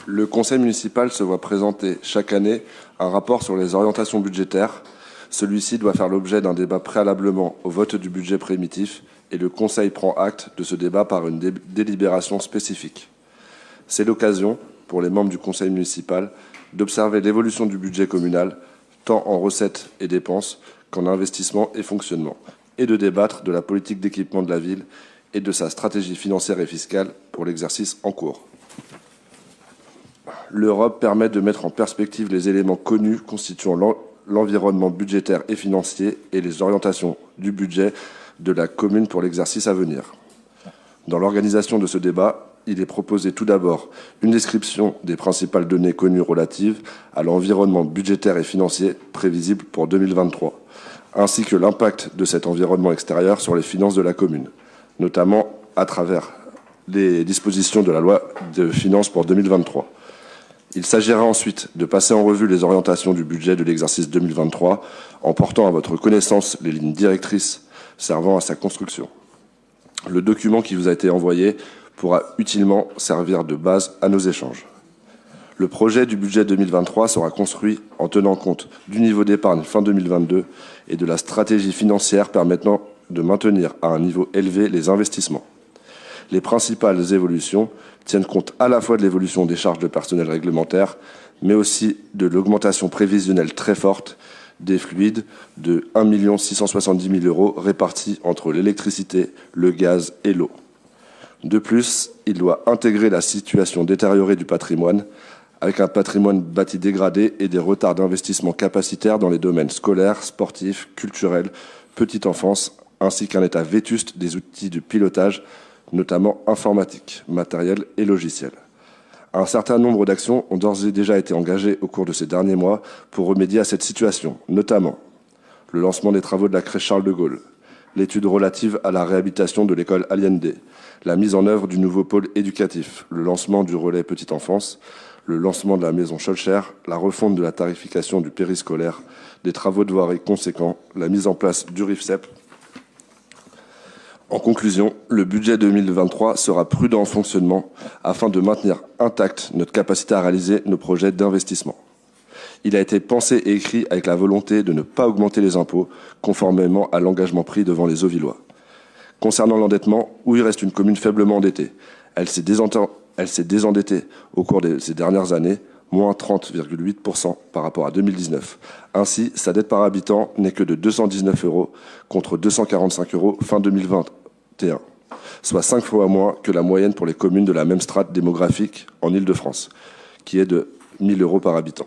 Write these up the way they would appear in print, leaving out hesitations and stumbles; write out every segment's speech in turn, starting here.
Le conseil municipal se voit présenter chaque année un rapport sur les orientations budgétaires. Celui-ci doit faire l'objet d'un débat préalablement au vote du budget primitif et le conseil prend acte de ce débat par une délibération spécifique. C'est l'occasion, pour les membres du conseil municipal, d'observer l'évolution du budget communal, tant en recettes et dépenses qu'en investissement et fonctionnement, et de débattre de la politique d'équipement de la ville et de sa stratégie financière et fiscale pour l'exercice en cours. L'Europe permet de mettre en perspective les éléments connus constituant l'environnement budgétaire et financier et les orientations du budget de la commune pour l'exercice à venir. Dans l'organisation de ce débat, il est proposé tout d'abord une description des principales données connues relatives à l'environnement budgétaire et financier prévisible pour 2023, ainsi que l'impact de cet environnement extérieur sur les finances de la commune, notamment à travers les dispositions de la loi de finances pour 2023. Il s'agira ensuite de passer en revue les orientations du budget de l'exercice 2023 en portant à votre connaissance les lignes directrices servant à sa construction. Le document qui vous a été envoyé pourra utilement servir de base à nos échanges. Le projet du budget 2023 sera construit en tenant compte du niveau d'épargne fin 2022 et de la stratégie financière permettant de maintenir à un niveau élevé les investissements. Les principales évolutions tiennent compte à la fois de l'évolution des charges de personnel réglementaire, mais aussi de l'augmentation prévisionnelle très forte des fluides de 1 670 000 € répartis entre l'électricité, le gaz et l'eau. De plus, il doit intégrer la situation détériorée du patrimoine, avec un patrimoine bâti dégradé et des retards d'investissement capacitaires dans les domaines scolaires, sportifs, culturels, petite enfance, ainsi qu'un état vétuste des outils de pilotage, notamment informatiques, matériels et logiciels. Un certain nombre d'actions ont d'ores et déjà été engagées au cours de ces derniers mois pour remédier à cette situation, notamment le lancement des travaux de la crèche Charles de Gaulle, l'étude relative à la réhabilitation de l'école Allende, la mise en œuvre du nouveau pôle éducatif, le lancement du relais petite enfance, le lancement de la maison Schœlcher, la refonte de la tarification du périscolaire, des travaux de voirie conséquents, la mise en place du RIFSEP. En conclusion, le budget 2023 sera prudent en fonctionnement afin de maintenir intacte notre capacité à réaliser nos projets d'investissement. Il a été pensé et écrit avec la volonté de ne pas augmenter les impôts, conformément à l'engagement pris devant les Auvillois. Concernant l'endettement, Houille reste une commune faiblement endettée. Elle s'est désendettée au cours de ces dernières années, moins 30,8% par rapport à 2019. Ainsi, sa dette par habitant n'est que de 219 € contre 245 € fin 2021, soit 5 fois moins que la moyenne pour les communes de la même strate démographique en Île-de-France, qui est de 1 000 € par habitant.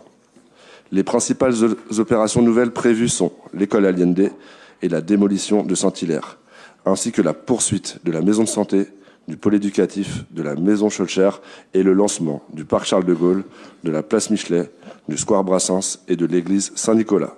Les principales opérations nouvelles prévues sont l'école Allende et la démolition de Saint-Hilaire, ainsi que la poursuite de la maison de santé, du pôle éducatif, de la maison Schœlcher et le lancement du parc Charles de Gaulle, de la place Michelet, du square Brassens et de l'église Saint-Nicolas.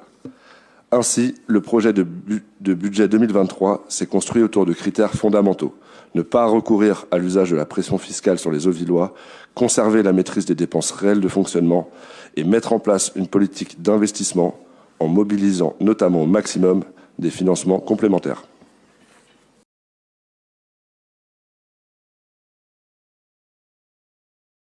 Ainsi, le projet de budget 2023 s'est construit autour de critères fondamentaux. Ne pas recourir à l'usage de la pression fiscale sur les Auvillois, conserver la maîtrise des dépenses réelles de fonctionnement et mettre en place une politique d'investissement en mobilisant notamment au maximum des financements complémentaires.